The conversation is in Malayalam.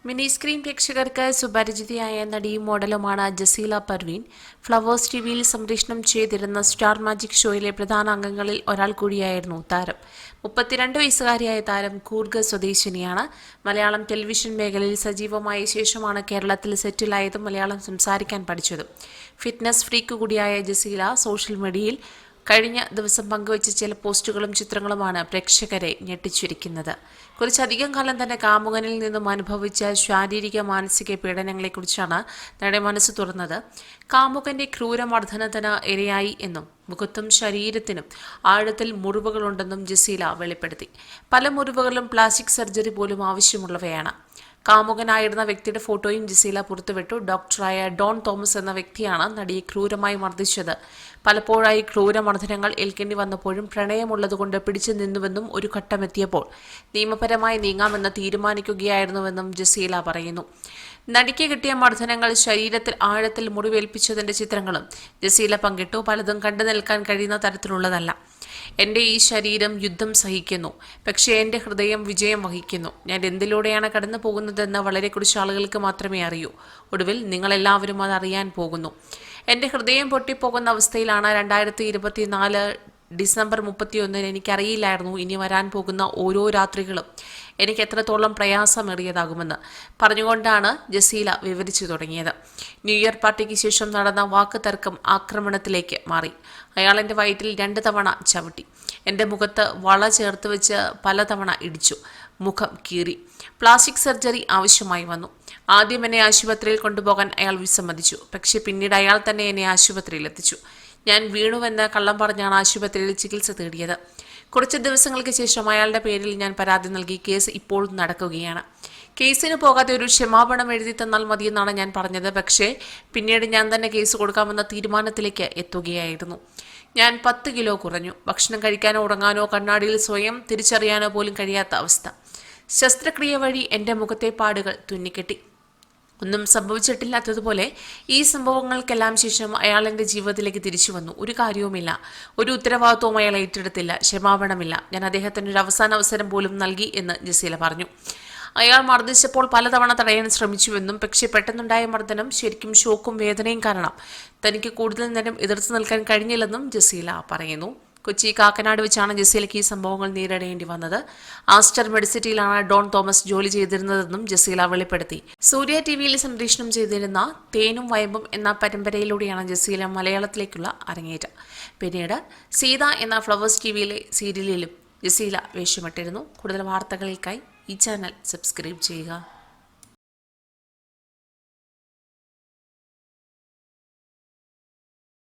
മിനി സ്ക്രീൻ പ്രേക്ഷകർക്ക് സുപരിചിതയായ നടിയും മോഡലുമാണ് ജസീല പർവീൻ. ഫ്ലവേഴ്സ് ടിവിയിൽ സംപ്രേഷണം ചെയ്തിരുന്ന സ്റ്റാർ മാജിക് ഷോയിലെ പ്രധാന അംഗങ്ങളിൽ ഒരാൾ കൂടിയായിരുന്നു താരം. 32 വയസ്സുകാരിയായ താരം കൂർഗ് സ്വദേശിനിയാണ്. മലയാളം ടെലിവിഷൻ മേഖലയിൽ സജീവമായ ശേഷമാണ് കേരളത്തിൽ സെറ്റിലായതും മലയാളം സംസാരിക്കാൻ പഠിച്ചതും. ഫിറ്റ്നസ് ഫ്രീക്ക് കൂടിയായ ജസീല സോഷ്യൽ മീഡിയയിൽ കഴിഞ്ഞ ദിവസം പങ്കുവച്ച ചില പോസ്റ്റുകളും ചിത്രങ്ങളുമാണ് പ്രേക്ഷകരെ ഞെട്ടിച്ചിരിക്കുന്നത്. കുറച്ചധികം കാലം തന്നെ കാമുകനിൽ നിന്നും അനുഭവിച്ച ശാരീരിക മാനസിക പീഡനങ്ങളെക്കുറിച്ചാണ് നടി മനസ്സ് തുറന്നത്. കാമുകന്റെ ക്രൂരമർദ്ദനത്തിന് ഇരയായി എന്നും മുഖത്തും ശരീരത്തിനും ആഴത്തിൽ മുറിവുകളുണ്ടെന്നും ജസീല വെളിപ്പെടുത്തി. പല മുറിവുകളും പ്ലാസ്റ്റിക് സർജറി പോലും ആവശ്യമുള്ളവയാണ്. കാമുകനായിരുന്ന വ്യക്തിയുടെ ഫോട്ടോയും ജസീല പുറത്തുവിട്ടു. ഡോക്ടറായ ഡോൺ തോമസ് എന്ന വ്യക്തിയാണ് നടിയെ ക്രൂരമായി മർദ്ദിച്ചത്. പലപ്പോഴായി ക്രൂരമർദ്ദനങ്ങൾ ഏൽക്കേണ്ടി വന്നപ്പോഴും പ്രണയമുള്ളതുകൊണ്ട് പിടിച്ചു നിന്നുവെന്നും ഒരു ഘട്ടമെത്തിയപ്പോൾ നിയമപരമായി നീങ്ങാമെന്ന് തീരുമാനിക്കുകയായിരുന്നുവെന്നും ജസീല പറയുന്നു. നടിക്ക് കിട്ടിയ മർദ്ദനങ്ങൾ ശരീരത്തിൽ ആഴത്തിൽ മുറിവേൽപ്പിച്ചതിന്റെ ചിത്രങ്ങളും ജസീല പങ്കിട്ടു. പലതും കണ്ടു നിൽക്കാൻ കഴിയുന്ന തരത്തിലുള്ളതല്ല. എൻ്റെ ഈ ശരീരം യുദ്ധം സഹിക്കുന്നു, പക്ഷേ എൻ്റെ ഹൃദയം വിജയം വഹിക്കുന്നു. ഞാൻ എന്തിലൂടെയാണ് കടന്നു പോകുന്നതെന്ന് വളരെ കുറച്ച് ആളുകൾക്ക് മാത്രമേ അറിയൂ. ഒടുവിൽ നിങ്ങളെല്ലാവരും അത് അറിയാൻ പോകുന്നു. എൻ്റെ ഹൃദയം പൊട്ടിപ്പോകുന്ന അവസ്ഥയിലാണ്. 2024 ഡിസംബർ 31 എനിക്കറിയില്ലായിരുന്നു ഇനി വരാൻ പോകുന്ന ഓരോ രാത്രികളും എനിക്ക് എത്രത്തോളം പ്രയാസമേറിയതാകുമെന്ന് പറഞ്ഞുകൊണ്ടാണ് ജസീല വിവരിച്ചു തുടങ്ങിയത്. ന്യൂ ഇയർ പാർട്ടിക്ക് ശേഷം നടന്ന വാക്ക് തർക്കം ആക്രമണത്തിലേക്ക് മാറി. അയാൾ എൻ്റെ വയറ്റിൽ 2 തവണ ചവിട്ടി. എൻ്റെ മുഖത്ത് വള ചേർത്ത് വെച്ച് പലതവണ ഇടിച്ചു. മുഖം കീറി. പ്ലാസ്റ്റിക് സർജറി ആവശ്യമായി വന്നു. ആദ്യം എന്നെ ആശുപത്രിയിൽ കൊണ്ടുപോകാൻ അയാൾ വിസമ്മതിച്ചു. പക്ഷേ പിന്നീട് അയാൾ തന്നെ എന്നെ ആശുപത്രിയിൽ എത്തിച്ചു. ഞാൻ വീണുവെന്ന് കള്ളം പറഞ്ഞാണ് ആശുപത്രിയിൽ ചികിത്സ തേടിയത്. കുറച്ച് ദിവസങ്ങൾക്ക് ശേഷം അയാളുടെ പേരിൽ ഞാൻ പരാതി നൽകി. കേസ് ഇപ്പോഴും നടക്കുകയാണ്. കേസിന് പോകാതെ ഒരു ക്ഷമാപണം എഴുതി തന്നാൽ മതിയെന്നാണ് ഞാൻ പറഞ്ഞത്. പക്ഷേ പിന്നീട് ഞാൻ തന്നെ കേസ് കൊടുക്കാമെന്ന തീരുമാനത്തിലേക്ക് എത്തുകയായിരുന്നു. ഞാൻ 10 കിലോ കുറഞ്ഞു. ഭക്ഷണം കഴിക്കാനോ ഉറങ്ങാനോ കണ്ണാടിയിൽ സ്വയം തിരിച്ചറിയാനോ പോലും കഴിയാത്ത അവസ്ഥ. ശസ്ത്രക്രിയ വഴി എൻ്റെ മുഖത്തെ പാടുകൾ തുന്നിക്കെട്ടി. ഒന്നും സംഭവിച്ചിട്ടില്ലാത്തതുപോലെ ഈ സംഭവങ്ങൾക്കെല്ലാം ശേഷം അയാൾ എൻ്റെ ജീവിതത്തിലേക്ക് തിരിച്ചു വന്നു. ഒരു കാര്യവുമില്ല, ഒരു ഉത്തരവാദിത്വവും അയാൾ ഏറ്റെടുത്തില്ല, ക്ഷമാപണമില്ല. ഞാൻ അദ്ദേഹത്തിന് ഒരു അവസാന അവസരം പോലും നൽകി എന്ന് ജസീല പറഞ്ഞു. അയാൾ മർദ്ദിച്ചപ്പോൾ പലതവണ തടയാൻ ശ്രമിച്ചുവെന്നും പക്ഷേ പെട്ടെന്നുണ്ടായ മർദ്ദനം ശരിക്കും ഷോക്കും വേദനയും കാരണം തനിക്ക് കൂടുതൽ നേരം എതിർത്ത് നിൽക്കാൻ കഴിഞ്ഞില്ലെന്നും ജസീല പറയുന്നു. കൊച്ചി കാക്കനാട് വെച്ചാണ് ജസീലയ്ക്ക് ഈ സംഭവങ്ങൾ നേരിടേണ്ടി വന്നത്. ആസ്റ്റർ മെഡിസിറ്റിയിലാണ് ഡോൺ തോമസ് ജോലി ചെയ്തിരുന്നതെന്നും ജസീല വെളിപ്പെടുത്തി. സൂര്യ ടിവിയിൽ സംപ്രേഷണം ചെയ്തിരുന്ന തേനും വയമ്പും എന്ന പരമ്പരയിലൂടെയാണ് ജസീല മലയാളത്തിലേക്കുള്ള അരങ്ങേറ്റം. പിന്നീട് സീത എന്ന ഫ്ലവേഴ്സ് ടിവിയിലെ സീരിയലിലും ജസീല വേഷമിട്ടിരുന്നു. കൂടുതൽ വാർത്തകൾക്കായി ഈ ചാനൽ സബ്സ്ക്രൈബ് ചെയ്യുക.